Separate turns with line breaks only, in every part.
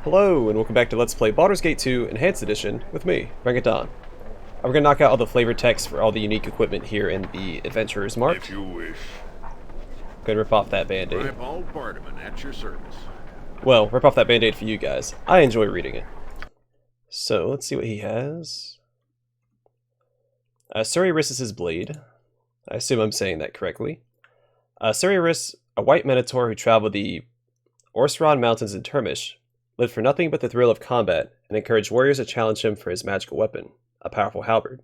Hello, and welcome back to Let's Play Baldur's Gate 2 Enhanced Edition with me, Bring It On. We're going to knock out all the flavor text for all the unique equipment here in the Adventurer's Mart.
If you wish.
Going to rip off that band-aid.
Ribald Bardaman at your service.
Well, rip off that band-aid for you guys. I enjoy reading it. So, let's see what he has. Suriris's Blade. I assume I'm saying that correctly. Suriris, a white minotaur who traveled the Orsron Mountains in Termish, lived for nothing but the thrill of combat and encouraged warriors to challenge him for his magical weapon, a powerful halberd.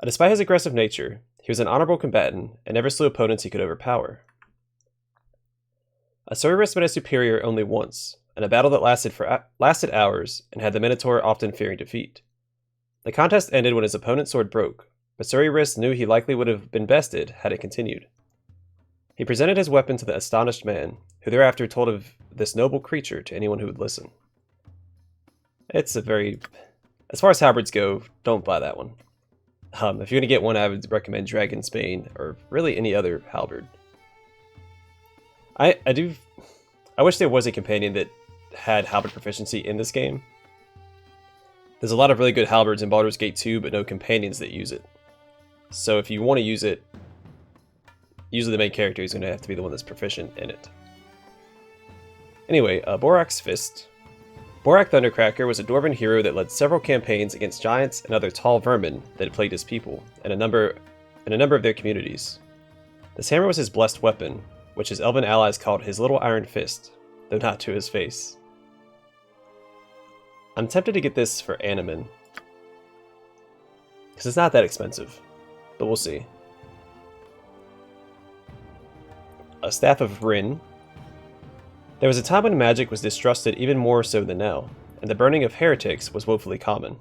Despite his aggressive nature, he was an honorable combatant and never slew opponents he could overpower. Suriris met a superior only once, in a battle that lasted hours and had the Minotaur often fearing defeat. The contest ended when his opponent's sword broke, but Suriris knew he likely would have been bested had it continued. He presented his weapon to the astonished man, who thereafter told of this noble creature to anyone who would listen. It's a very... As far as halberds go, don't buy that one. If you're going to get one, I would recommend Dragon's Bane, or really any other halberd. I wish there was a companion that had halberd proficiency in this game. There's a lot of really good halberds in Baldur's Gate 2, but no companions that use it. So if you want to use it, usually the main character is going to have to be the one that's proficient in it. Anyway, Borak's Fist. Borak Thundercracker was a dwarven hero that led several campaigns against giants and other tall vermin that had plagued his people and a number of their communities. This hammer was his blessed weapon, which his elven allies called his little iron fist, though not to his face. I'm tempted to get this for Animan, because it's not that expensive, but we'll see. A Staff of Rin. There was a time when magic was distrusted even more so than now, and the burning of heretics was woefully common.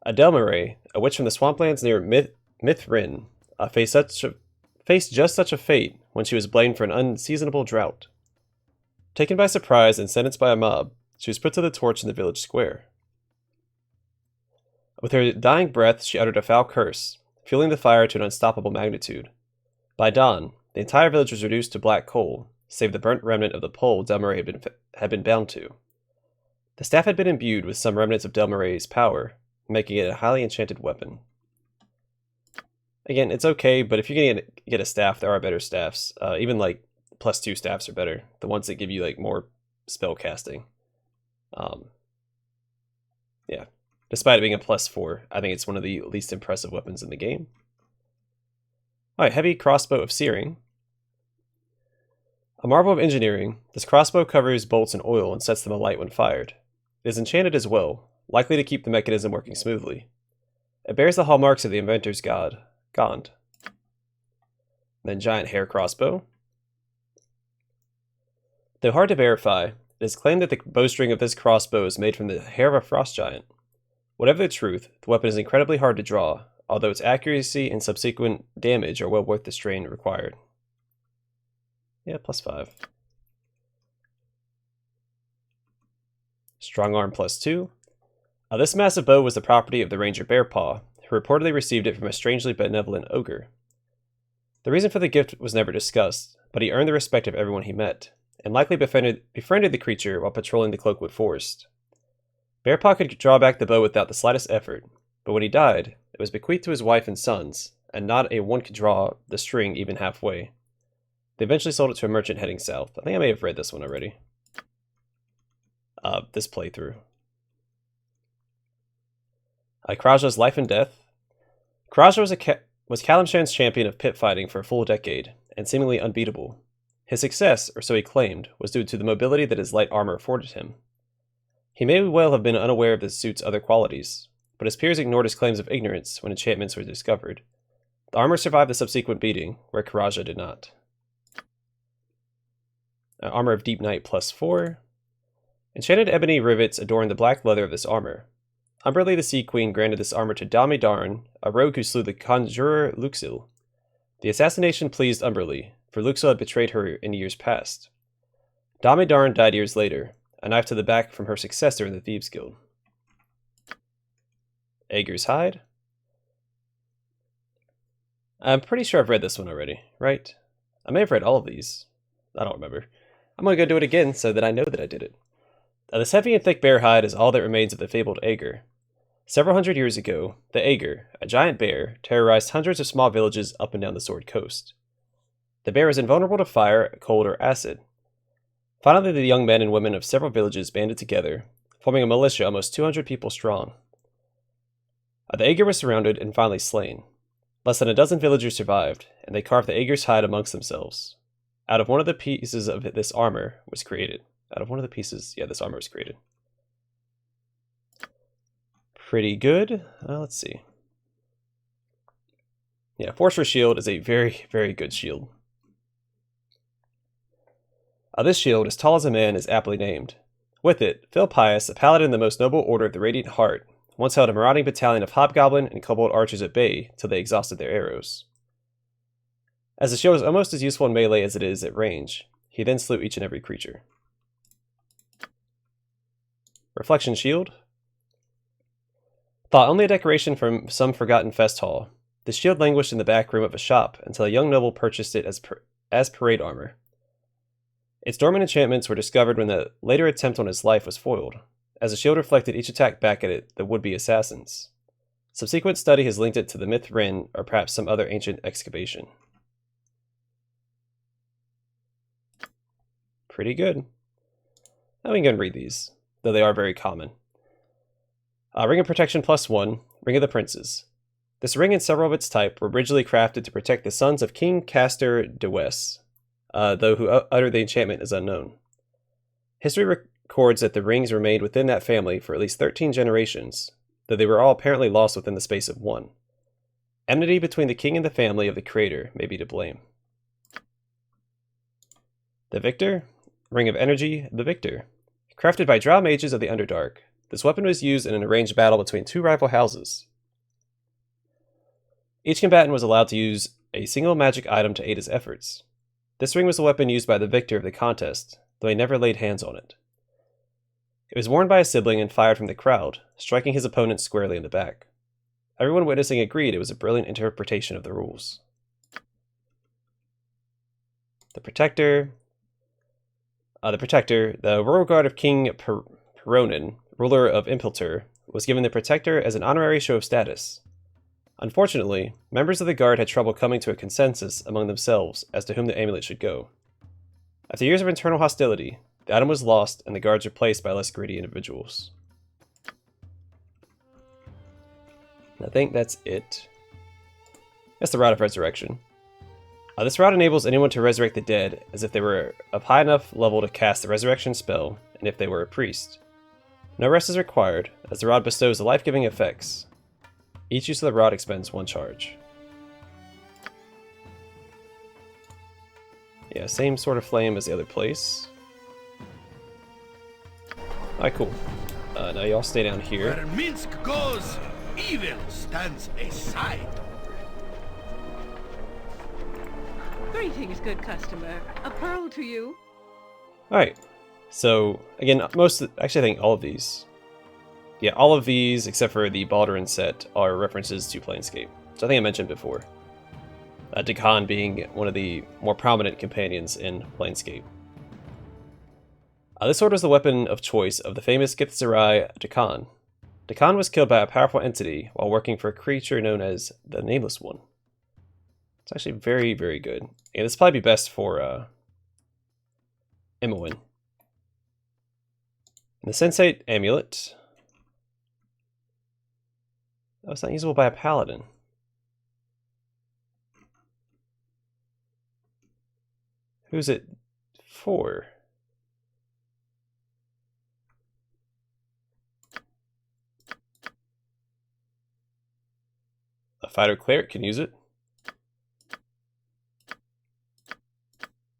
A Delmaray, a witch from the swamplands near Mithrin, faced just such a fate when she was blamed for an unseasonable drought. Taken by surprise and sentenced by a mob, she was put to the torch in the village square. With her dying breath, she uttered a foul curse, fueling the fire to an unstoppable magnitude. By dawn, the entire village was reduced to black coal, save the burnt remnant of the pole Delmaray had been bound to. The staff had been imbued with some remnants of Delmaray's power, making it a highly enchanted weapon. Again, it's okay, but if you're going to get a staff, there are better staffs. Even like +2 staffs are better. The ones that give you like more spell casting. Yeah. Despite it being a +4, I think it's one of the least impressive weapons in the game. Alright, Heavy Crossbow of Searing. A marvel of engineering, this crossbow covers bolts in oil and sets them alight when fired. It is enchanted as well, likely to keep the mechanism working smoothly. It bears the hallmarks of the inventor's god, Gond. Then Giant Hair Crossbow. Though hard to verify, it is claimed that the bowstring of this crossbow is made from the hair of a frost giant. Whatever the truth, the weapon is incredibly hard to draw, although its accuracy and subsequent damage are well worth the strain required. Yeah, +5. Strong Arm +2. This massive bow was the property of the ranger Bearpaw, who reportedly received it from a strangely benevolent ogre. The reason for the gift was never discussed, but he earned the respect of everyone he met, and likely befriended the creature while patrolling the Cloakwood Forest. Bearpaw could draw back the bow without the slightest effort, but when he died, it was bequeathed to his wife and sons, and not a one could draw the string even halfway. They eventually sold it to a merchant heading south. I think I may have read this one already. This playthrough. Kraja's Life and Death. Kraja was Kalimshan's champion of pit fighting for a full decade, and seemingly unbeatable. His success, or so he claimed, was due to the mobility that his light armor afforded him. He may well have been unaware of the suit's other qualities, but his peers ignored his claims of ignorance when enchantments were discovered. The armor survived the subsequent beating, where Kraja did not. Armor of Deep Night +4. Enchanted ebony rivets adorn the black leather of this armor. Umberly the Sea Queen granted this armor to Dami Darn, a rogue who slew the conjurer Luxil. The assassination pleased Umberly, for Luxil had betrayed her in years past. Dami Darn died years later, a knife to the back from her successor in the Thieves' Guild. Aegir's Hide. I'm pretty sure I've read this one already, right? I may have read all of these. I don't remember. I'm going to go do it again so that I know that I did it. This heavy and thick bear hide is all that remains of the fabled Aegir. Several hundred years ago, the Aegir, a giant bear, terrorized hundreds of small villages up and down the Sword Coast. The bear is invulnerable to fire, cold, or acid. Finally, the young men and women of several villages banded together, forming a militia almost 200 people strong. The Aegir was surrounded and finally slain. Less than a dozen villagers survived, and they carved the Aegir's hide amongst themselves. Out of one of the pieces of this armor was created. This armor was created. Pretty good. Let's see. Yeah, Fortress Shield is a very, very good shield. This shield, as tall as a man, is aptly named. With it, Phil Pius, a paladin in the most noble order of the Radiant Heart, once held a marauding battalion of hobgoblin and kobold archers at bay till they exhausted their arrows. As the shield is almost as useful in melee as it is at range, he then slew each and every creature. Reflection Shield. Thought only a decoration from some forgotten fest hall, the shield languished in the back room of a shop until a young noble purchased it as parade armor. Its dormant enchantments were discovered when the later attempt on his life was foiled, as the shield reflected each attack back at the would-be assassins. Subsequent study has linked it to the myth Rin or perhaps some other ancient excavation. Pretty good. Now we can go and read these, though they are very common. Ring of Protection +1, Ring of the Princes. This ring and several of its type were originally crafted to protect the sons of King Castor de Wes, though who uttered the enchantment is unknown. History records that the rings remained within that family for at least 13 generations, though they were all apparently lost within the space of one. Enmity between the king and the family of the creator may be to blame. The Victor, Ring of Energy, the Victor. Crafted by drow mages of the Underdark, this weapon was used in an arranged battle between two rival houses. Each combatant was allowed to use a single magic item to aid his efforts. This ring was the weapon used by the victor of the contest, though he never laid hands on it. It was worn by a sibling and fired from the crowd, striking his opponent squarely in the back. Everyone witnessing agreed it was a brilliant interpretation of the rules. The Protector. The Royal Guard of King Peronin, ruler of Impiltur, was given the Protector as an honorary show of status. Unfortunately, members of the Guard had trouble coming to a consensus among themselves as to whom the amulet should go. After years of internal hostility, the item was lost and the Guards replaced by less greedy individuals. I think that's it. That's the Rod of Resurrection. This rod enables anyone to resurrect the dead as if they were of high enough level to cast the resurrection spell and if they were a priest. No rest is required, as the rod bestows the life-giving effects. Each use of the rod expends 1 charge. Yeah, same sort of flame as the other place. Alright, cool. Now y'all stay down here.
Where Minsk goes, evil stands aside.
Greetings, good customer. A pearl to you.
Alright, so again, actually I think all of these. Yeah, all of these, except for the Baldur set, are references to Planescape, which I think I mentioned before. Dakan being one of the more prominent companions in Planescape. This sword was the weapon of choice of the famous Githzerai Dakan. Dakan was killed by a powerful entity while working for a creature known as the Nameless One. It's actually very, very good. And this would probably be best for Imoen. The Sensate Amulet. Oh, it's not usable by a paladin. Who's it for? A fighter cleric can use it.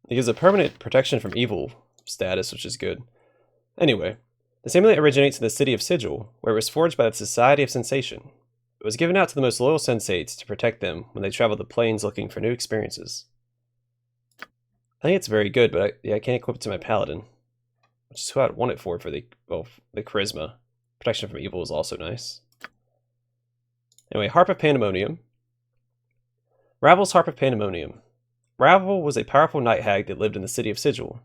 It gives a permanent protection from evil status, which is good. Anyway, this amulet originates in the city of Sigil, where it was forged by the Society of Sensation. It was given out to the most loyal sensates to protect them when they traveled the plains looking for new experiences. I think it's very good, but I can't equip it to my paladin, which is who I'd want it for the charisma. Protection from evil is also nice. Anyway, Harp of Pandemonium. Ravel's Harp of Pandemonium. Ravel was a powerful night hag that lived in the city of Sigil.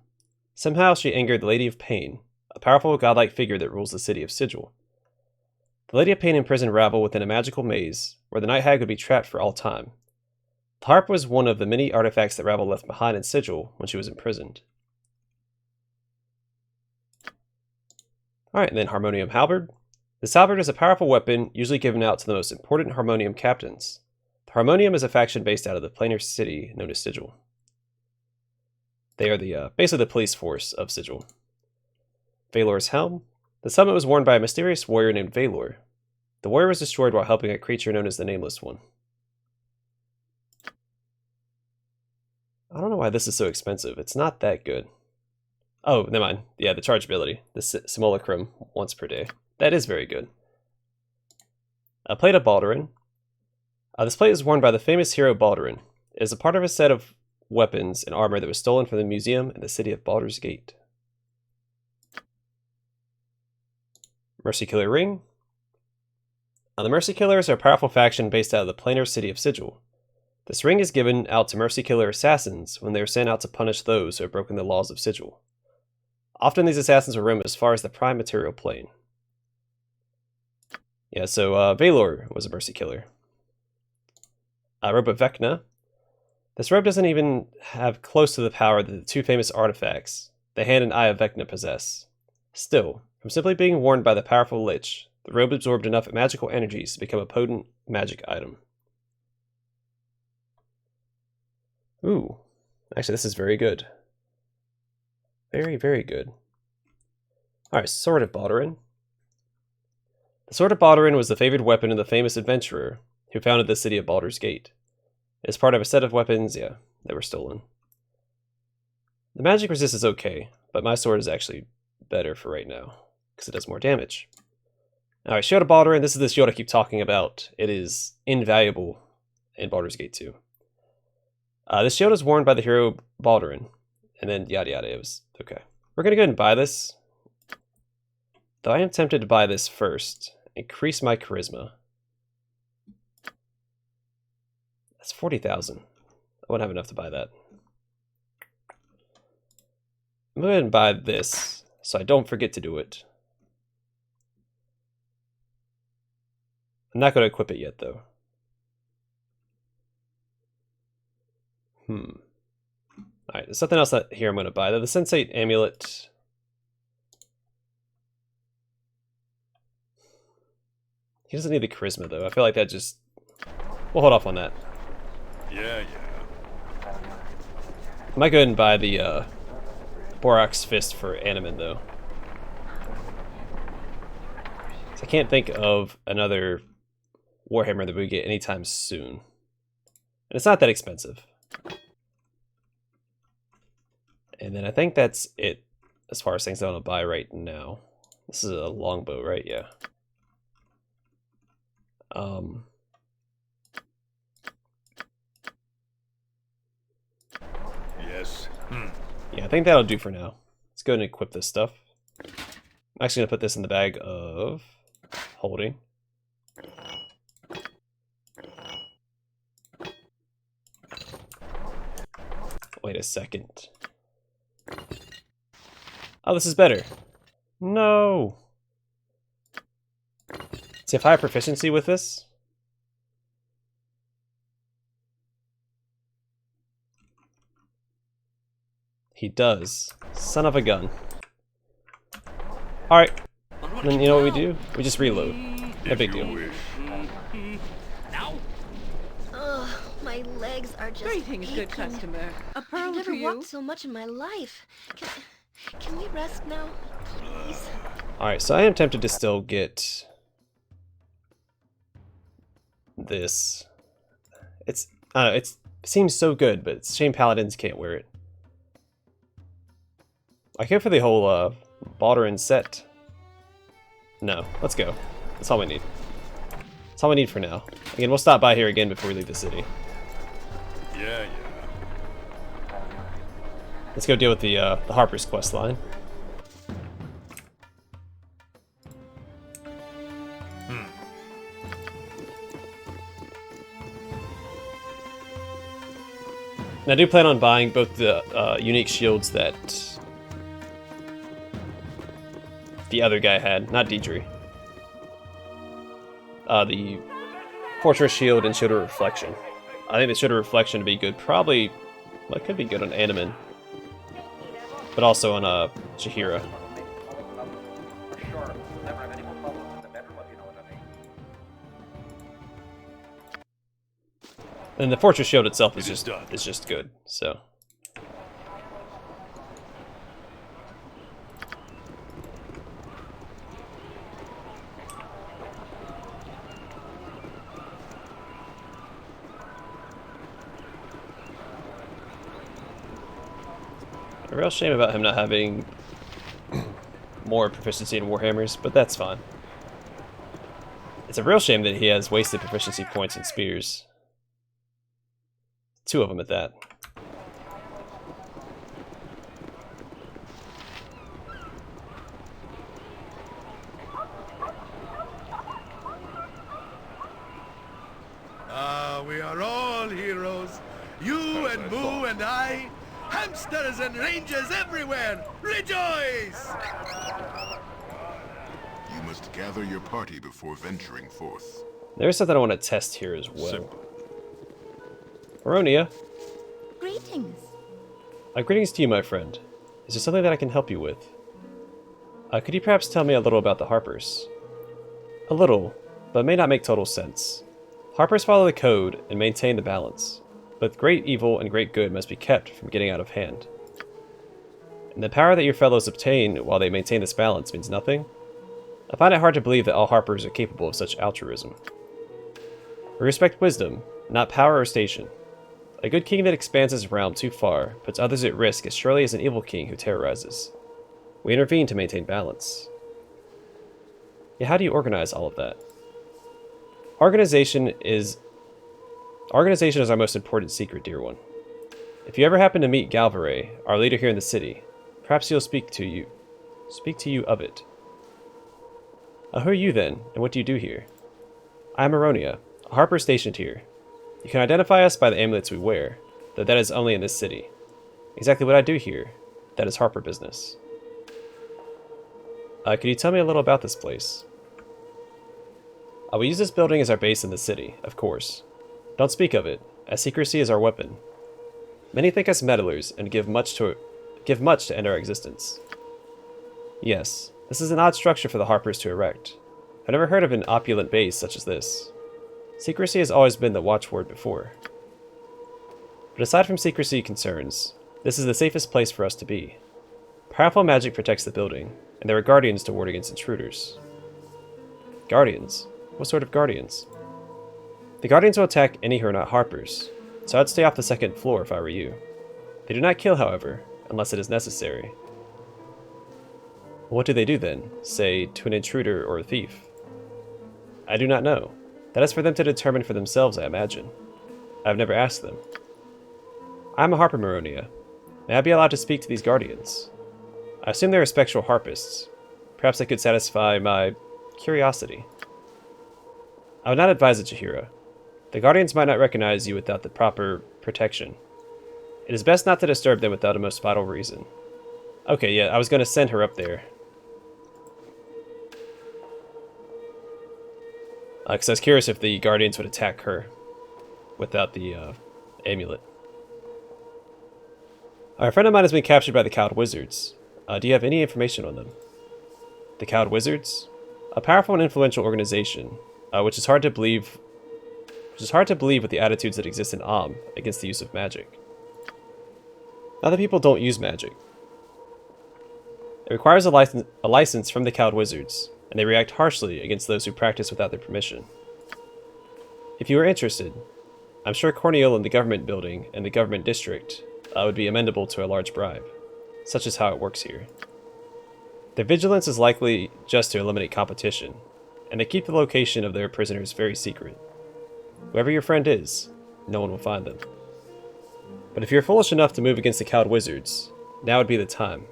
Somehow she angered the Lady of Pain, a powerful godlike figure that rules the city of Sigil. The Lady of Pain imprisoned Ravel within a magical maze, where the Night Hag would be trapped for all time. The harp was one of the many artifacts that Ravel left behind in Sigil when she was imprisoned. Alright, and then Harmonium Halberd. This halberd is a powerful weapon usually given out to the most important Harmonium captains. The Harmonium is a faction based out of the planar city known as Sigil. They are basically the police force of Sigil. Valor's Helm. This helmet was worn by a mysterious warrior named Valor. The warrior was destroyed while helping a creature known as the Nameless One. I don't know why this is so expensive. It's not that good. Oh, never mind. Yeah, the chargeability. The simulacrum once per day. That is very good. A plate of Baldurin. This plate is worn by the famous hero Baldurin. It is a part of a set of weapons and armor that was stolen from the museum in the city of Baldur's Gate. Mercy Killer Ring. The Mercy Killers are a powerful faction based out of the planar city of Sigil. This ring is given out to Mercy Killer assassins when they are sent out to punish those who have broken the laws of Sigil. Often these assassins will roam as far as the Prime Material Plane. Yeah, so Valor was a Mercy Killer. Robe of Vecna. This robe doesn't even have close to the power that the two famous artifacts, the Hand and Eye of Vecna, possess. Still, from simply being worn by the powerful Lich, the robe absorbed enough magical energies to become a potent magic item. Ooh, actually this is very good. Very, very good. Alright, Sword of Baldurin. The Sword of Baldurin was the favored weapon of the famous adventurer who founded the city of Baldur's Gate. It is part of a set of weapons, that were stolen. The magic resist is okay, but my sword is actually better for right now, because it does more damage. Alright, Shield of Baldurin, this is the shield I keep talking about. It is invaluable in Baldur's Gate 2. This shield is worn by the hero Baldurin, and then yada yada, it was okay. We're going to go ahead and buy this. Though I am tempted to buy this first. Increase my charisma. That's 40,000. I won't have enough to buy that. I'm going to go ahead and buy this, so I don't forget to do it. I'm not going to equip it yet, though. Alright, there's something else here I'm going to buy. The Sensate Amulet. He doesn't need the charisma, though. I feel like that just... We'll hold off on that.
Yeah.
I might go ahead and buy the Borak's Fist for Animan, though. So I can't think of another Warhammer that we get anytime soon. And it's not that expensive. And then I think that's it as far as things I want to buy right now. This is a longbow, right? Yeah.
Yes.
Yeah, I think that'll do for now. Let's go ahead and equip this stuff. I'm actually going to put this in the bag of holding. Wait a second. Oh, this is better. No. Does he have higher proficiency with this? He does. Son of a gun. Alright. Then you know what we do? We just reload. No big deal.
Ugh, my legs are just
Greetings, good
aching.
customer. A
I've
pearl
never
for you.
walked so much in my life. Can we rest now, please?
Alright, so I am tempted to still get this. It's I don't know, it seems so good, but it's a shame paladins can't wear it. I care for the whole Baldurin set. No, let's go. That's all we need. That's all we need for now. Again, we'll stop by here again before we leave the city.
Yeah.
Let's go deal with the Harper's quest line. And I do plan on buying both the unique shields that the other guy had, not Deidre. The Fortress Shield and Shield of Reflection. I think the Shield of Reflection would be good. Probably, well, it could be good on Animan. But also on Jaheira. And the Fortress Shield itself is just good, so. A real shame about him not having more proficiency in Warhammers, but that's fine. It's a real shame that he has wasted proficiency points in spears. 2 of them at that.
We are all heroes. You and Moo and I. Hamsters and rangers everywhere. Rejoice!
You must gather your party before venturing forth.
There's something I want to test here as well.
Simple.
Aronia.
Greetings.
Greetings to you, my friend. Is there something that I can help you with? Could you perhaps tell me a little about the Harpers? A little, but it may not make total sense. Harpers follow the code and maintain the balance, but great evil and great good must be kept from getting out of hand. And the power that your fellows obtain while they maintain this balance means nothing? I find it hard to believe that all Harpers are capable of such altruism. We respect wisdom, not power or station. A good king that expands his realm too far puts others at risk as surely as an evil king who terrorizes. We intervene to maintain balance. Yeah, how do you organize all of that? Organization is our most important secret, dear one. If you ever happen to meet Galvaray, our leader here in the city, perhaps he'll speak to you of it. Who are you then, and what do you do here? I am Aronia, a Harper stationed here. You can identify us by the amulets we wear, though that is only in this city. Exactly what I do here, that is Harper business. Could you tell me a little about this place? We use this building as our base in the city, of course. Don't speak of it, as secrecy is our weapon. Many think us meddlers and give much to end our existence. Yes, this is an odd structure for the Harpers to erect. I've never heard of an opulent base such as this. Secrecy has always been the watchword before. But aside from secrecy concerns, this is the safest place for us to be. Powerful magic protects the building, and there are guardians to ward against intruders. Guardians? What sort of guardians? The guardians will attack any who are not Harpers, so I'd stay off the second floor if I were you. They do not kill, however, unless it is necessary. What do they do then, say, to an intruder or a thief? I do not know. That is for them to determine for themselves, I imagine. I have never asked them. I am a Harper, Maronia. May I be allowed to speak to these guardians? I assume they are spectral Harpists. Perhaps they could satisfy my curiosity. I would not advise it, Jaheira. The guardians might not recognize you without the proper protection. It is best not to disturb them without a most vital reason. Okay, yeah, I was going to send her up there. Because I was curious if the guardians would attack her without the amulet. A friend of mine has been captured by the Cowed Wizards. Do you have any information on them? The Cowed Wizards? A powerful and influential organization, which is hard to believe with the attitudes that exist in Amn against the use of magic. Other people don't use magic. It requires a license from the Cowed Wizards, and they react harshly against those who practice without their permission. If you are interested, I'm sure Corneal in the government building and the government district would be amenable to a large bribe. Such is how it works here. Their vigilance is likely just to eliminate competition, and they keep the location of their prisoners very secret. Whoever your friend is, no one will find them. But if you're foolish enough to move against the Cowed Wizards, now would be the time.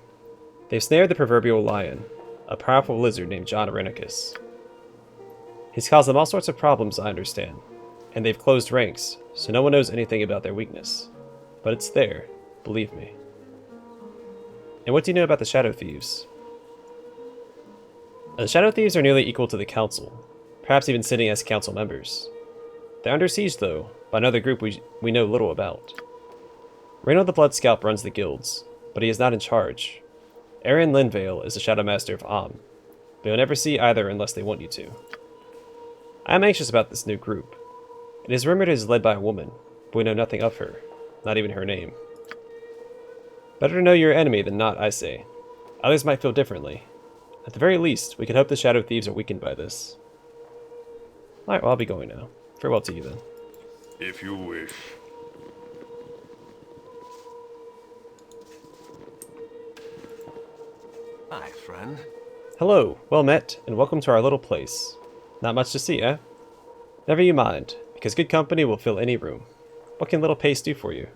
They've snared the proverbial lion, a powerful lizard named John Irenicus. He's caused them all sorts of problems, I understand, and they've closed ranks, so no one knows anything about their weakness. But it's there, believe me. And what do you know about the Shadow Thieves? The Shadow Thieves are nearly equal to the Council, perhaps even sitting as Council members. They're under siege, though, by another group we know little about. Reynold the Blood Scalp runs the guilds, but he is not in charge. Aaron Linvale is the Shadow Master of Amn, but you'll never see either unless they want you to. I am anxious about this new group. It is rumored it is led by a woman, but we know nothing of her, not even her name. Better to know your enemy than not, I say. Others might feel differently. At the very least, we can hope the Shadow Thieves are weakened by this. Alright, well, I'll be going now. Farewell to you, then.
If you wish.
Hi, friend.
Hello, well met, and welcome to our little place. Not much to see, eh? Never you mind, because good company will fill any room. What can little Pace do for you?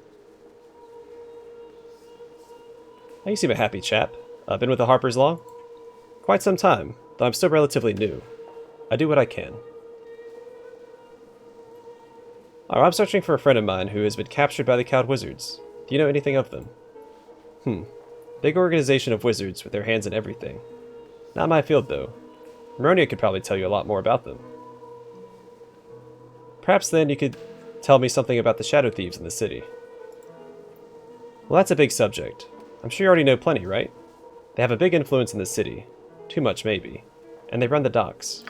Oh, you seem a happy chap. Been with the Harpers long? Quite some time, though I'm still relatively new. I do what I can. Oh, I'm searching for a friend of mine who has been captured by the Cowed Wizards. Do you know anything of them? Big organization of wizards with their hands in everything. Not my field, though. Meronia could probably tell you a lot more about them. Perhaps then you could tell me something about the Shadow Thieves in the city. Well, that's a big subject. I'm sure you already know plenty, right? They have a big influence in the city. Too much, maybe. And they run the docks.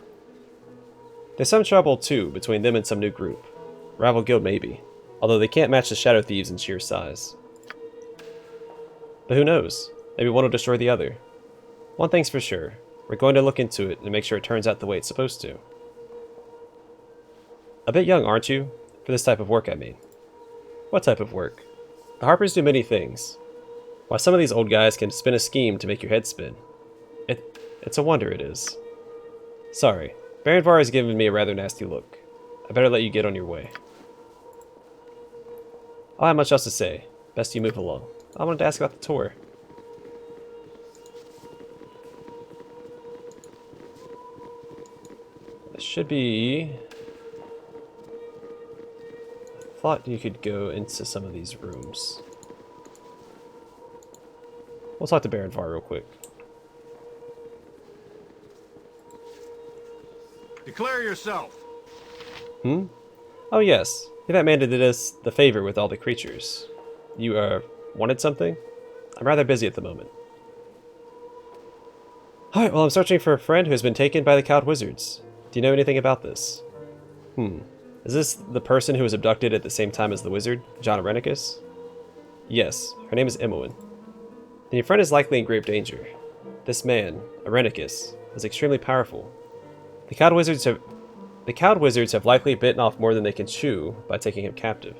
There's some trouble, too, between them and some new group. Rival guild, maybe. Although they can't match the Shadow Thieves in sheer size. But who knows? Maybe one will destroy the other. One thing's for sure. We're going to look into it and make sure it turns out the way it's supposed to. A bit young, aren't you? For this type of work, I mean. What type of work? The Harpers do many things. Why, some of these old guys can spin a scheme to make your head spin. It's a wonder it is. Sorry, Baronvar has given me a rather nasty look. I better let you get on your way. I don't have much else to say. Best you move along. I wanted to ask about the tour. It should be... I thought you could go into some of these rooms. We'll talk to Baronvar real quick.
Declare yourself.
Oh yes, that man did us the favor with all the creatures. You, wanted something? I'm rather busy at the moment. Alright, well I'm searching for a friend who has been taken by the Cowed Wizards. Do you know anything about this? Is this the person who was abducted at the same time as the wizard, John Irenicus? Yes, her name is Imoen. Then your friend is likely in grave danger. This man, Irenicus, is extremely powerful. The Cowed Wizards have likely bitten off more than they can chew by taking him captive.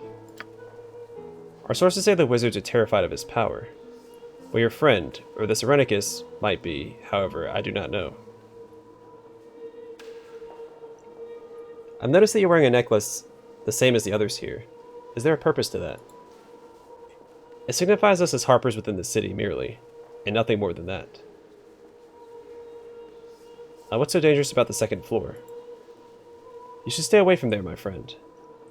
Our sources say the wizards are terrified of his power. Well, your friend, or this Irenicus, might be, however, I do not know. I've noticed that you're wearing a necklace the same as the others here. Is there a purpose to that? It signifies us as Harpers within the city merely, and nothing more than that. What's so dangerous about the second floor? You should stay away from there, my friend.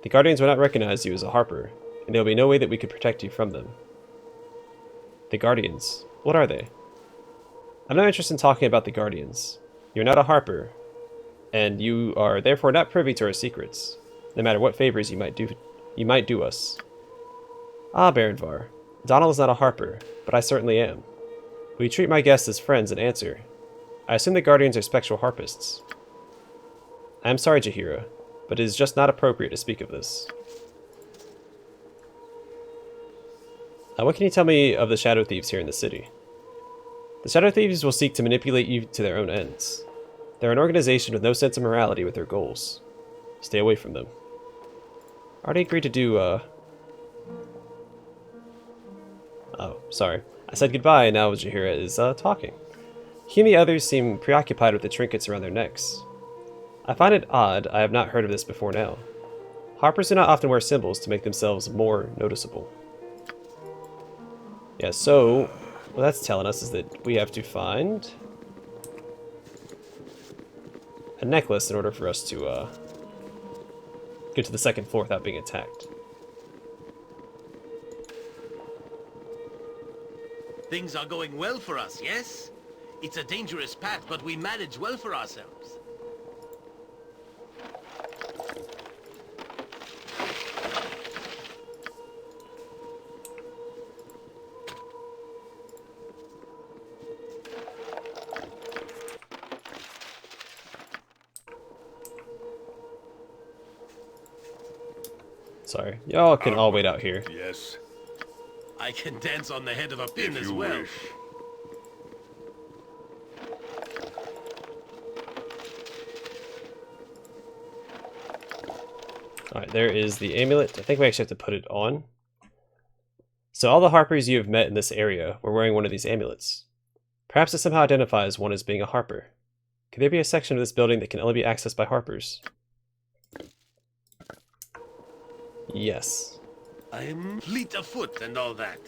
The Guardians will not recognize you as a Harper, and there will be no way that we could protect you from them. The Guardians. What are they? I'm not interested in talking about the Guardians. You're not a Harper, and you are therefore not privy to our secrets, no matter what favors you might do us. Ah, Baronvar. Donald is not a Harper, but I certainly am. Will you treat my guests as friends and answer? I assume the Guardians are spectral Harpists. I am sorry, Jaheira, but it is just not appropriate to speak of this. What can you tell me of the Shadow Thieves here in the city? The Shadow Thieves will seek to manipulate you to their own ends. They're an organization with no sense of morality with their goals. Stay away from them. I already agreed to do, Oh, sorry. I said goodbye and now Jaheira is, talking. He and the others seem preoccupied with the trinkets around their necks. I find it odd I have not heard of this before now. Harpers do not often wear symbols to make themselves more noticeable. Yeah, so what that's telling us is that we have to find a necklace in order for us to get to the second floor without being attacked.
Things are going well for us, yes? It's a dangerous path, but we manage well for ourselves.
Sorry. Y'all can all wait out here.
Yes,
I can dance on the head of a pin
if
as
you
well.
wish.
Alright, there is the amulet. I think we actually have to put it on. So all the Harpers you have met in this area were wearing one of these amulets. Perhaps it somehow identifies one as being a Harper. Could there be a section of this building that can only be accessed by Harpers? Yes.
I'm fleet of foot and all that.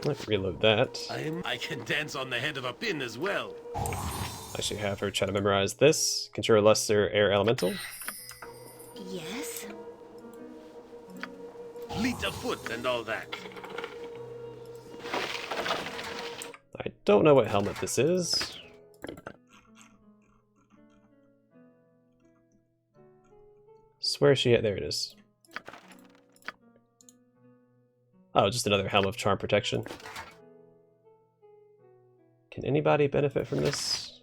Let's reload that.
I can dance on the head of a pin as well.
Actually have her try to memorize this. Conjure a lesser air elemental.
Yes?
Fleet of foot and all that.
I don't know what helmet this is. Where is she at? There it is. Oh, just another helm of charm protection. Can anybody benefit from this?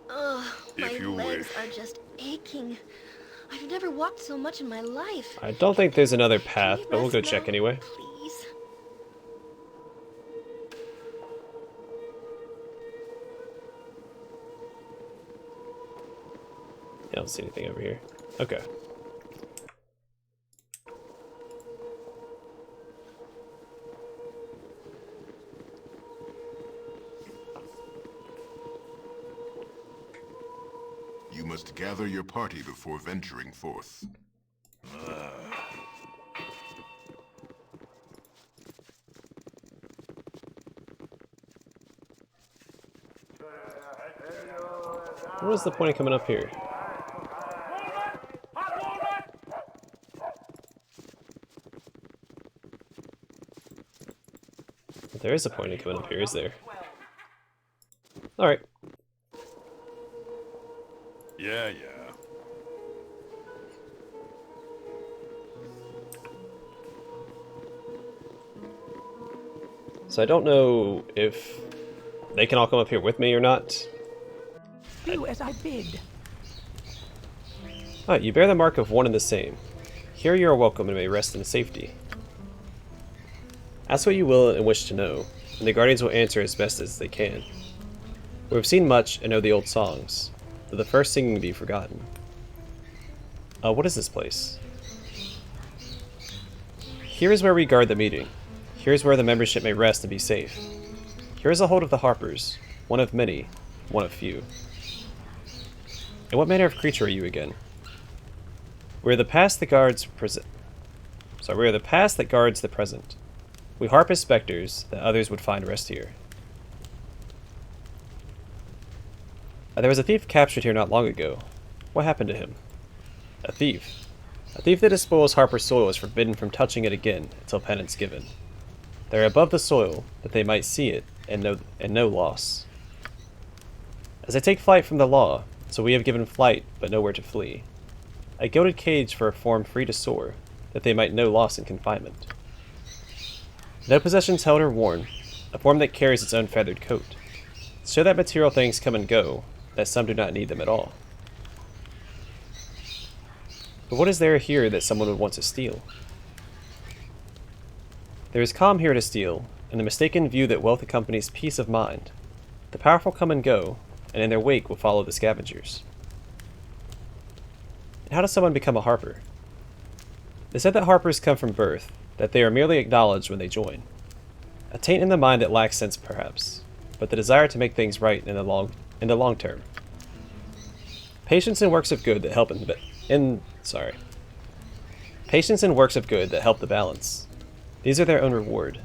Ugh, my
If you
legs
wish.
are just aching. I've never walked so much in my life.
I don't think there's another
Can
path,
we
but we'll go
rest
check
now,
anyway.
Please.
I don't see anything over here. Okay.
You must gather your party before venturing forth.
What was the point of coming up here? There is a point in coming up here, is there? Alright.
Yeah.
So I don't know if they can all come up here with me or not.
Do as I bid.
Alright, you bear the mark of one and the same. Here you are welcome and may rest in safety. Ask what you will and wish to know, and the Guardians will answer as best as they can. We have seen much and know the old songs, though the first singing be forgotten. What is this place? Here is where we guard the meeting. Here is where the membership may rest and be safe. Here is the hold of the Harpers, one of many, one of few. And what manner of creature are you again? We are the past that guards we are the past that guards the present. We harp as specters that others would find rest here. There was a thief captured here not long ago. What happened to him? A thief. A thief that despoils Harper's soil is forbidden from touching it again until penance given. They are above the soil, that they might see it and no loss. As they take flight from the law, so we have given flight, but nowhere to flee. A gilded cage for a form free to soar, that they might know loss in confinement. No possessions held or worn, a form that carries its own feathered coat. Show that material things come and go, that some do not need them at all. But what is there here that someone would want to steal? There is calm here to steal, and the mistaken view that wealth accompanies peace of mind. The powerful come and go, and in their wake will follow the scavengers. And how does someone become a Harper? They said that Harpers come from birth, that they are merely acknowledged when they join. A taint in the mind that lacks sense, perhaps, but the desire to make things right in the long term. Patience in works of good that help Patience in works of good that help the balance. These are their own reward,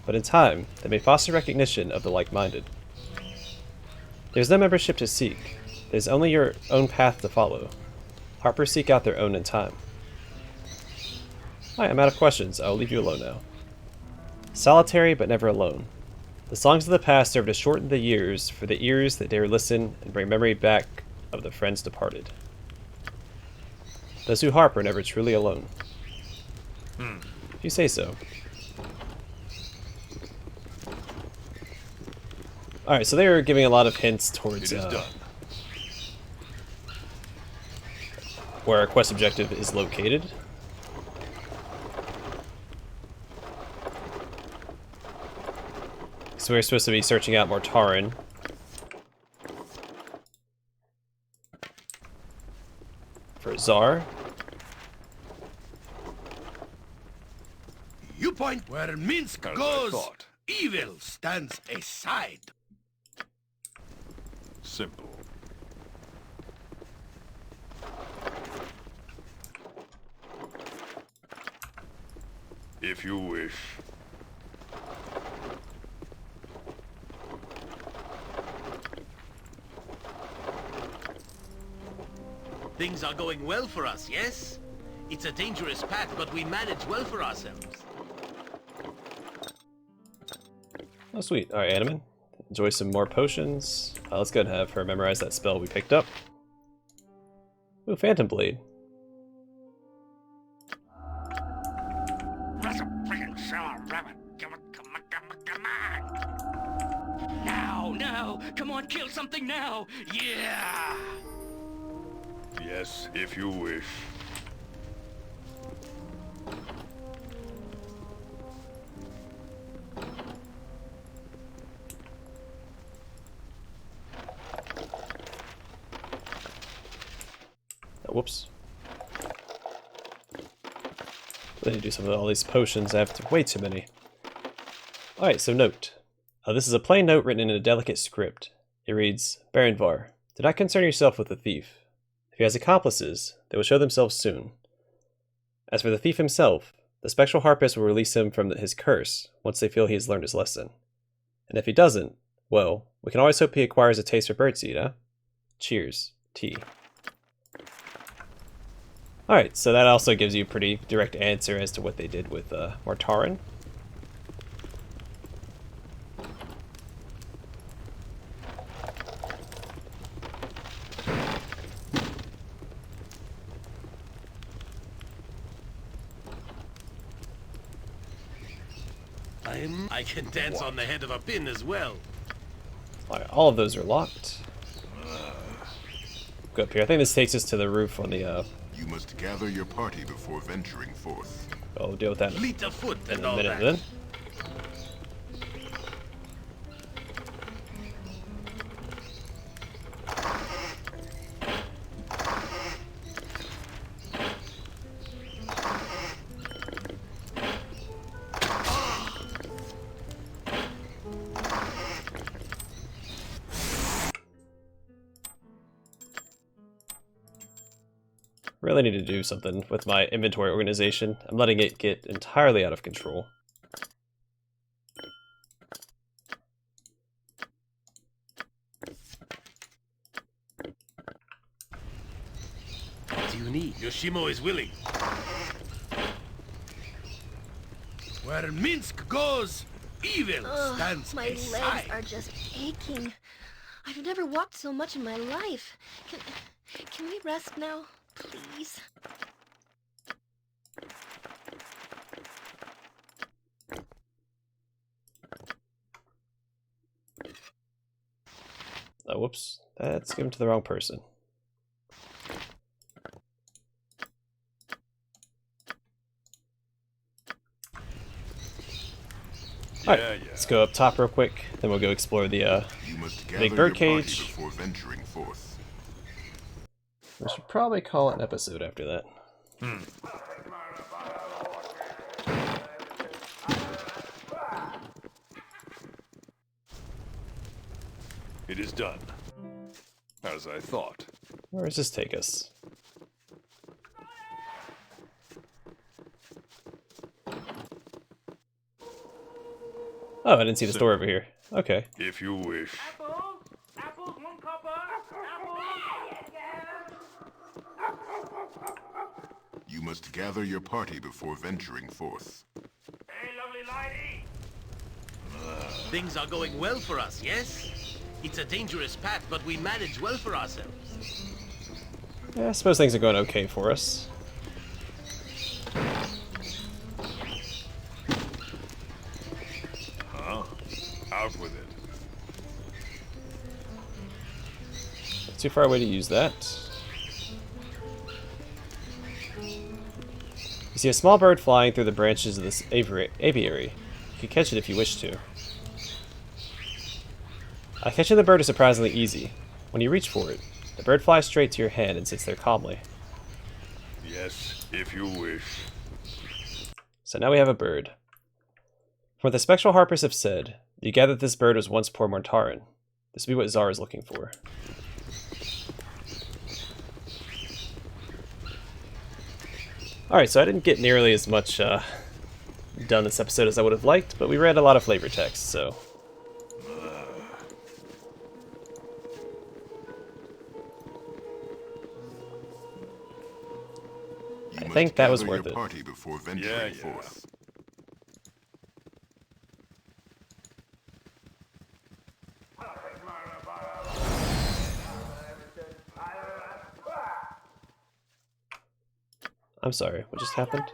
but in time they may foster recognition of the like-minded. There's no membership to seek. There's only your own path to follow. Harpers seek out their own in time. Alright, I'm out of questions. I'll leave you alone now. Solitary but never alone. The songs of the past serve to shorten the years for the ears that dare listen and bring memory back of the friends departed. Those who harp are never truly alone. If you say so. Alright, so they were giving a lot of hints towards where our quest objective is located. So we're supposed to be searching out Mortarin. For Czar.
You point where Minsk goes, evil stands aside.
Simple. If you wish.
Things are going well for us, yes? It's a dangerous path, but we manage well for ourselves.
Oh, sweet. Alright, Animan. Enjoy some more potions. Let's go ahead and have her memorize that spell we picked up. Ooh, Phantom Blade.
Now! Come on, kill something now! Yeah!
Yes, if you wish.
Oh, whoops. I need to do some of all these potions. I have way too many. Alright, so note. This is a plain note written in a delicate script. It reads, Baranvar, do not concern yourself with the thief. If he has accomplices, they will show themselves soon. As for the thief himself, the spectral Harpers will release him from his curse once they feel he has learned his lesson. And if he doesn't, well, we can always hope he acquires a taste for birdseed, huh? Cheers. Tea. Alright, so that also gives you a pretty direct answer as to what they did with Mortarin.
I can dance on the head of a pin as well.
Alright, all of those are locked. Go up here. I think this takes us to the roof on the
You must gather your party before venturing forth.
I'll deal with that
Fleet of foot
in
and
a
all
minute
that.
then. Really need to do something with my inventory organization. I'm letting it get entirely out of control.
What do you need? Yoshimo is willing.
Where Minsk goes, evil stands
My
aside.
legs are just aching. I've never walked so much in my life. Can we rest now, please?
Oh, whoops. That's given to the wrong person. Alright, let's go up top real quick, then we'll go explore the
You must gather
big
your
bird
party
cage.
before venturing forth.
We should probably call it an episode after that.
It is done. As I thought.
Where does this take us? Oh, I didn't see the store over here. Okay.
If you wish.
Apples, 1 copper. Apples.
You
must gather your party before venturing forth.
Hey, lovely lady.
Things are going well for us, yes? It's a dangerous path, but we manage well for ourselves.
Yeah, I suppose things are going okay for us.
Huh? Out with it.
Too far away to use that. You see a small bird flying through the branches of this aviary. You can catch it if you wish to. Catching the bird is surprisingly easy. When you reach for it, the bird flies straight to your hand and sits there calmly.
Yes, if you wish.
So now we have a bird. From what the spectral Harpers have said, you gather that this bird was once poor Mortaran. This will be what Zar is looking for. Alright, so I didn't get nearly as much done this episode as I would have liked, but we read a lot of flavor text, so... I think that was worth it.
Party before venturing forth.
I'm sorry, what just happened?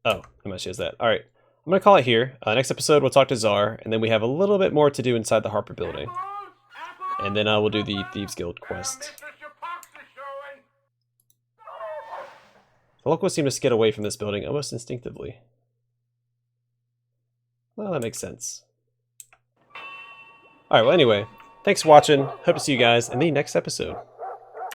Oh, I must use that. Alright, I'm going to call it here. Next episode we'll talk to Zar, and then we have a little bit more to do inside the Harper building. And then we'll do the Thieves Guild quest. The locals seem to skid away from this building almost instinctively. Well, that makes sense. Alright, well anyway, thanks for watching. Hope to see you guys in the next episode.